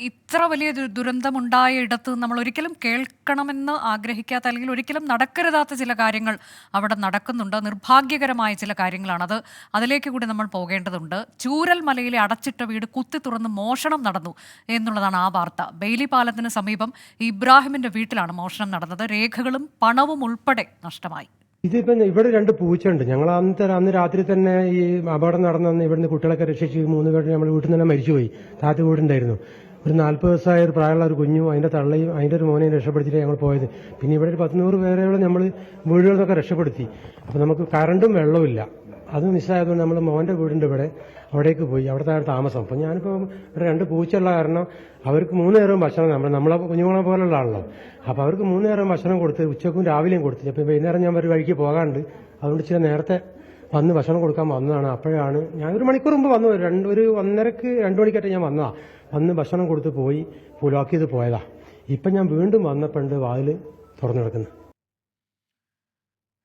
ഇത്ര വലിയ ദുരന്തമുണ്ടായ ഇടത്ത് നമ്മൾ ഒരിക്കലും കേൾക്കണമെന്ന് ആഗ്രഹിക്കാത്ത അല്ലെങ്കിൽ ഒരിക്കലും നടക്കരുതാത്ത ചില കാര്യങ്ങൾ അവിടെ നടക്കുന്നുണ്ട്. നിർഭാഗ്യകരമായ ചില കാര്യങ്ങളാണത്. അതിലേക്ക് കൂടി നമ്മൾ പോകേണ്ടതുണ്ട്. ചൂരൽ മലയിലെ അടച്ചിട്ട വീട് കുത്തി തുറന്ന് മോഷണം നടന്നു എന്നുള്ളതാണ് ആ വാർത്ത. ബെയിലി പാലത്തിന് സമീപം ഇബ്രാഹിമിന്റെ വീട്ടിലാണ് മോഷണം നടന്നത്. രേഖകളും പണവും ഉൾപ്പെടെ നഷ്ടമായി. ഇതിപ്പം ഇവിടെ 2 പൂച്ചയുണ്ട്. ഞങ്ങൾ അന്ന് രാത്രി തന്നെ ഈ അപകടം നടന്നു ഇവിടുന്ന് കുട്ടികളൊക്കെ രക്ഷിച്ച് 3 പേര് നമ്മൾ വീട്ടിൽ നിന്ന് തന്നെ മരിച്ചുപോയി. താഴത്ത് വീടുണ്ടായിരുന്നു. ഒരു 40 ദിവസമായ ഒരു പ്രായമുള്ള ഒരു കുഞ്ഞും അതിന്റെ തള്ളയും അതിന്റെ ഒരു മോനെയും രക്ഷപ്പെടുത്തിയിട്ട് ഞങ്ങൾ പോയത്. പിന്നെ ഇവിടെ ഒരു 100 പേരോളം നമ്മൾ വീടുകളിൽ നിന്നൊക്കെ രക്ഷപ്പെടുത്തി. അപ്പൊ നമുക്ക് കറണ്ടും വെള്ളവും ഇല്ല. അത് മിസ്സായതുകൊണ്ട് നമ്മൾ മോന്റെ വീടിന്റെ ഇവിടെ അവിടേക്ക് പോയി. അവിടുത്തെ താമസം. അപ്പൊ ഞാനിപ്പോ ഇവിടെ 2 പൂച്ചയുള്ള കാരണം അവർക്ക് 3 നേരവും ഭക്ഷണം നമ്മളെ കുഞ്ഞുങ്ങളെ പോലുള്ള ആണല്ലോ. അപ്പൊ അവർക്ക് 3 നേരം ഭക്ഷണം കൊടുത്ത് ഉച്ചക്കും രാവിലെയും കൊടുത്തു. അപ്പൊ വൈകുന്നേരം ഞാൻ ഒരു വഴിക്ക് പോകാണ്ട് അതുകൊണ്ട് ചില നേരത്തെ വന്ന് ഭക്ഷണം കൊടുക്കാൻ വന്നതാണ്. അപ്പോഴാണ് ഞാൻ 1 മണിക്കൂർ മുമ്പ് വന്നു. ഒരു 1:30ക്ക് 2 മണിക്കായിട്ട് ഞാൻ വന്നതാ. വന്ന് ഭക്ഷണം കൊടുത്ത് പോയി ലോക്ക് ചെയ്ത് പോയതാ. ഇപ്പൊ ഞാൻ വീണ്ടും വന്നപ്പോണ്ട് വാതില് തുറന്നു കിടക്കുന്നു.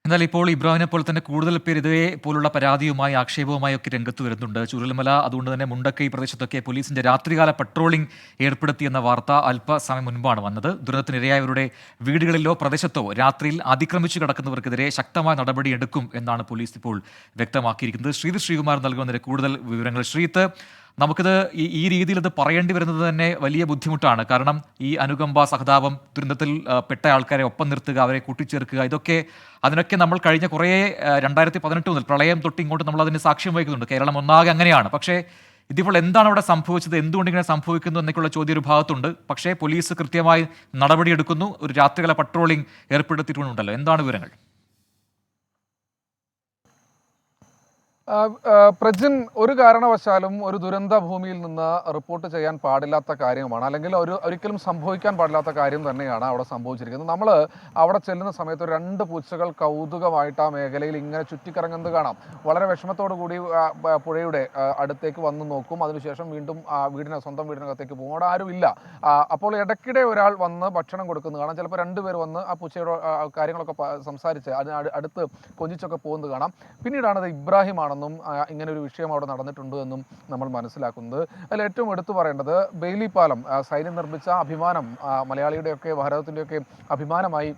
എന്നാൽ ഇപ്പോൾ ഇബ്രാഹിമിനെ പോലെ തന്നെ കൂടുതൽ പേർ ഇതേ പോലുള്ള പരാതിയുമായി ആക്ഷേപവുമായി ഒക്കെ രംഗത്ത് വരുന്നുണ്ട്. ചൂരൽമല അതുകൊണ്ട് തന്നെ മുണ്ടക്കൈ പ്രദേശത്തൊക്കെ പോലീസിന്റെ രാത്രികാല പട്രോളിംഗ് ഏർപ്പെടുത്തിയെന്ന വാർത്ത അല്പസമയം മുൻപാണ് വന്നത്. ദുരന്തത്തിനിരയായവരുടെ വീടുകളിലോ പ്രദേശത്തോ രാത്രിയിൽ അതിക്രമിച്ചു കിടക്കുന്നവർക്കെതിരെ ശക്തമായ നടപടി എടുക്കും എന്നാണ് പോലീസ് ഇപ്പോൾ വ്യക്തമാക്കിയിരിക്കുന്നത്. ശ്രീകുമാർ നൽകുന്നതിന് കൂടുതൽ വിവരങ്ങൾ. ശ്രീത്ത്, നമുക്കിത് ഈ രീതിയിൽ ഇത് പറയേണ്ടി വരുന്നത് തന്നെ വലിയ ബുദ്ധിമുട്ടാണ്. കാരണം ഈ അനുകമ്പ, സഹതാപം, ദുരന്തത്തിൽ പെട്ട ആൾക്കാരെ ഒപ്പം നിർത്തുക, അവരെ കൂട്ടിച്ചേർക്കുക, അതിനൊക്കെ നമ്മൾ കഴിഞ്ഞ കുറേ 2018 മുതൽ പ്രളയം തൊട്ട് ഇങ്ങോട്ട് നമ്മൾ അതിന് സാക്ഷ്യം വഹിക്കുന്നുണ്ട്. കേരളം ഒന്നാകെ അങ്ങനെയാണ്. പക്ഷേ ഇതിപ്പോൾ എന്താണ് അവിടെ സംഭവിച്ചത്, എന്തുകൊണ്ട് ഇങ്ങനെ സംഭവിക്കുന്നു എന്നൊക്കെയുള്ള ചോദ്യം ഒരു ഭാഗത്തുണ്ട്. പക്ഷേ പോലീസ് കൃത്യമായി നടപടിയെടുക്കുന്നു. ഒരു രാത്രികാല പട്രോളിംഗ് ഏർപ്പെടുത്തിയിട്ടുണ്ടല്ലോ. എന്താണ് വിവരങ്ങൾ? പ്രജിൻ, ഒരു കാരണവശാലും ഒരു ദുരന്ത ഭൂമിയിൽ നിന്ന് റിപ്പോർട്ട് ചെയ്യാൻ പാടില്ലാത്ത കാര്യമാണ്, അല്ലെങ്കിൽ ഒരിക്കലും സംഭവിക്കാൻ പാടില്ലാത്ത കാര്യം തന്നെയാണ് അവിടെ സംഭവിച്ചിരിക്കുന്നത്. നമ്മൾ അവിടെ ചെല്ലുന്ന സമയത്ത് 2 പൂച്ചകൾ കൗതുകമായിട്ട് ആ മേഖലയിൽ ഇങ്ങനെ ചുറ്റിക്കറങ്ങുന്നത് കാണാം. വളരെ വിഷമത്തോടു കൂടി പുഴയുടെ അടുത്തേക്ക് വന്ന് നോക്കും. അതിനുശേഷം വീണ്ടും സ്വന്തം വീടിനകത്തേക്ക് പോകും. അവിടെ ആരുമില്ല. അപ്പോൾ ഇടയ്ക്കിടെ ഒരാൾ വന്ന് ഭക്ഷണം കൊടുക്കുന്നത് കാണാം. ചിലപ്പോൾ 2 പേർ വന്ന് ആ പൂച്ചയുടെ കാര്യങ്ങളൊക്കെ സംസാരിച്ച് അതിന് അടുത്ത് കൊഞ്ചിച്ചൊക്കെ പോകുന്നത് കാണാം. പിന്നീടാണത് ഇബ്രാഹിം ആണെന്നും ഇങ്ങനെ ഒരു വിഷയം അവിടെ നടന്നിട്ടുണ്ട് എന്നും നമ്മൾ മനസ്സിലാക്കുന്നത്. അതിൽ ഏറ്റവും എടുത്തു പറയേണ്ടത് ബെയിലി പാലം, സൈന്യം നിർമ്മിച്ച അഭിമാനം, മലയാളിയുടെയൊക്കെ ഭാരതത്തിൻ്റെയൊക്കെ അഭിമാനമായി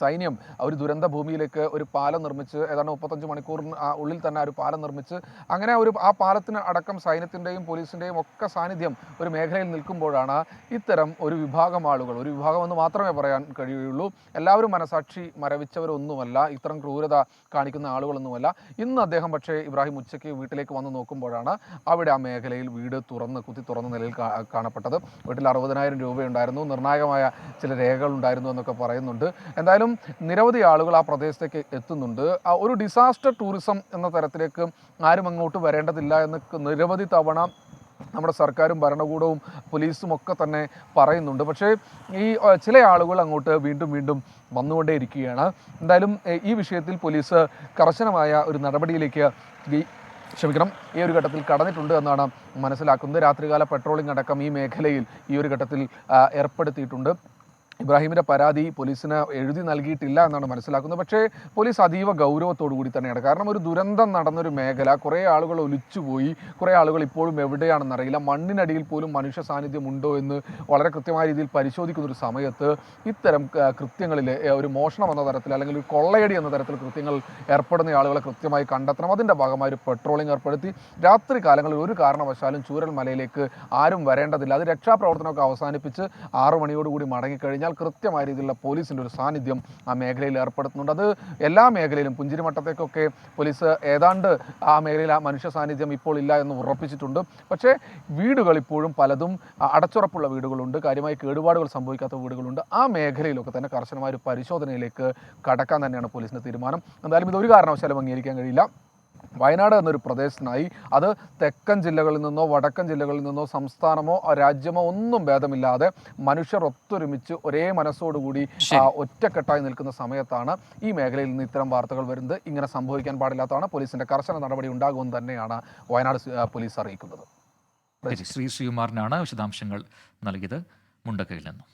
സൈന്യം ഒരു ദുരന്ത ഭൂമിയിലേക്ക് ഒരു പാലം നിർമ്മിച്ച് ഏതാണ്ട് 35 മണിക്കൂറിന് ഉള്ളിൽ തന്നെ ഒരു പാലം നിർമ്മിച്ച് അങ്ങനെ ആ പാലത്തിന് അടക്കം സൈന്യത്തിൻ്റെയും പോലീസിൻ്റെയും ഒക്കെ സാന്നിധ്യം ഒരു മേഖലയിൽ നിൽക്കുമ്പോഴാണ് ഇത്തരം ഒരു വിഭാഗം ആളുകൾ, ഒരു വിഭാഗമെന്ന് മാത്രമേ പറയാൻ കഴിയുള്ളൂ, എല്ലാവരും മനസാക്ഷി മരവിച്ചവരൊന്നുമല്ല, ഇത്തരം ക്രൂരത കാണിക്കുന്ന ആളുകളൊന്നുമല്ല. ഇന്ന് അദ്ദേഹം പക്ഷേ ഇബ്രാഹിം ഉച്ചയ്ക്ക് വീട്ടിലേക്ക് വന്ന് നോക്കുമ്പോഴാണ് അവിടെ ആ മേഖലയിൽ വീട് കുത്തി തുറന്ന നിലയിൽ കാണപ്പെട്ടത്. വീട്ടിൽ 60,000 രൂപയുണ്ടായിരുന്നു, നിർണായകമായ ചില രേഖകൾ ഉണ്ടായിരുന്നു എന്നൊക്കെ പറയുന്നുണ്ട്. എന്തായാലും നിരവധി ആളുകൾ ആ പ്രദേശത്തേക്ക് എത്തുന്നുണ്ട്. ഒരു ഡിസാസ്റ്റർ ടൂറിസം എന്ന തരത്തിലേക്ക് ആരും അങ്ങോട്ട് വരേണ്ടതില്ല എന്ന് നിരവധി തവണ നമ്മുടെ സർക്കാരും ഭരണകൂടവും പോലീസും ഒക്കെ തന്നെ പറയുന്നുണ്ട്. പക്ഷേ ഈ ചില ആളുകൾ അങ്ങോട്ട് വീണ്ടും വന്നുകൊണ്ടേയിരിക്കുകയാണ്. എന്തായാലും ഈ വിഷയത്തിൽ പോലീസ് കർശനമായ ഒരു നടപടിയിലേക്ക് ഈ ഒരു ഘട്ടത്തിൽ കടന്നിട്ടുണ്ട് എന്നാണ് മനസ്സിലാക്കുന്നത്. രാത്രികാല പെട്രോളിംഗ് അടക്കം ഈ മേഖലയിൽ ഈ ഒരു ഘട്ടത്തിൽ ഏർപ്പെടുത്തിയിട്ടുണ്ട്. ഇബ്രാഹിമിൻ്റെ പരാതി പോലീസിന് എഴുതി നൽകിയിട്ടില്ല എന്നാണ് മനസ്സിലാക്കുന്നത്. പക്ഷേ പോലീസ് അതീവ ഗൗരവത്തോടു കൂടി തന്നെയാണ്. കാരണം ഒരു ദുരന്തം നടന്നൊരു മേഖല, കുറേ ആളുകൾ ഒലിച്ചുപോയി, കുറേ ആളുകൾ ഇപ്പോഴും എവിടെയാണെന്നറിയില്ല, മണ്ണിനടിയിൽ പോലും മനുഷ്യ സാന്നിധ്യം ഉണ്ടോ എന്ന് വളരെ കൃത്യമായ രീതിയിൽ പരിശോധിക്കുന്നൊരു സമയത്ത് ഇത്തരം കൃത്യങ്ങളിൽ ഒരു മോഷണം എന്ന തരത്തിൽ അല്ലെങ്കിൽ ഒരു കൊള്ളയടി എന്ന തരത്തിൽ കൃത്യങ്ങൾ ഏർപ്പെടുന്ന ആളുകളെ കൃത്യമായി കണ്ടെത്തണം. അതിൻ്റെ ഭാഗമായി ഒരു പെട്രോളിംഗ് ഏർപ്പെടുത്തി രാത്രി കാലങ്ങളിൽ ഒരു കാരണവശാലും ചൂരൽ മലയിലേക്ക് ആരും വരേണ്ടതില്ല. അത് രക്ഷാപ്രവർത്തനമൊക്കെ അവസാനിപ്പിച്ച് 6 മണിയോടുകൂടി മടങ്ങിക്കഴിഞ്ഞാൽ കൃത്യമായ രീതിയിലുള്ള പോലീസിൻ്റെ ഒരു സാന്നിധ്യം ആ മേഖലയിൽ ഏർപ്പെടുത്തുന്നുണ്ട്. അത് എല്ലാ മേഖലയിലും പുഞ്ചിരിമട്ടത്തേക്കൊക്കെ പോലീസ് ഏതാണ്ട് ആ മേഖലയിൽ ആ മനുഷ്യ സാന്നിധ്യം ഇപ്പോൾ ഇല്ല എന്ന് ഉറപ്പിച്ചിട്ടുണ്ട്. പക്ഷേ വീടുകൾ ഇപ്പോഴും പലതും അടച്ചുറപ്പുള്ള വീടുകളുണ്ട്, കാര്യമായി കേടുപാടുകൾ സംഭവിക്കാത്ത വീടുകളുണ്ട്. ആ മേഖലയിലൊക്കെ തന്നെ കർശനമായ ഒരു പരിശോധനയിലേക്ക് കടക്കാൻ തന്നെയാണ് പോലീസിൻ്റെ തീരുമാനം. എന്തായാലും ഇതൊരു കാരണവശാലും അംഗീകരിക്കാൻ കഴിയില്ല. വയനാട് എന്നൊരു പ്രദേശത്തിനായി അത് തെക്കൻ ജില്ലകളിൽ നിന്നോ വടക്കൻ ജില്ലകളിൽ നിന്നോ സംസ്ഥാനമോ രാജ്യമോ ഒന്നും ഭേദമില്ലാതെ മനുഷ്യർ ഒത്തൊരുമിച്ച് ഒരേ മനസ്സോടുകൂടി ഒറ്റക്കെട്ടായി നിൽക്കുന്ന സമയത്താണ് ഈ മേഖലയിൽ നിന്ന് ഇത്തരം വാർത്തകൾ വരുന്നത്. ഇങ്ങനെ സംഭവിക്കാൻ പാടില്ലാത്തതാണ്. പോലീസിന്റെ കർശന നടപടി ഉണ്ടാകുമെന്ന് തന്നെയാണ് വയനാട് പോലീസ് അറിയിക്കുന്നത്. ശ്രീകുമാറിനാണ് വിശദാംശങ്ങൾ നൽകിയത് മുണ്ടക്കയിൽ നിന്നും.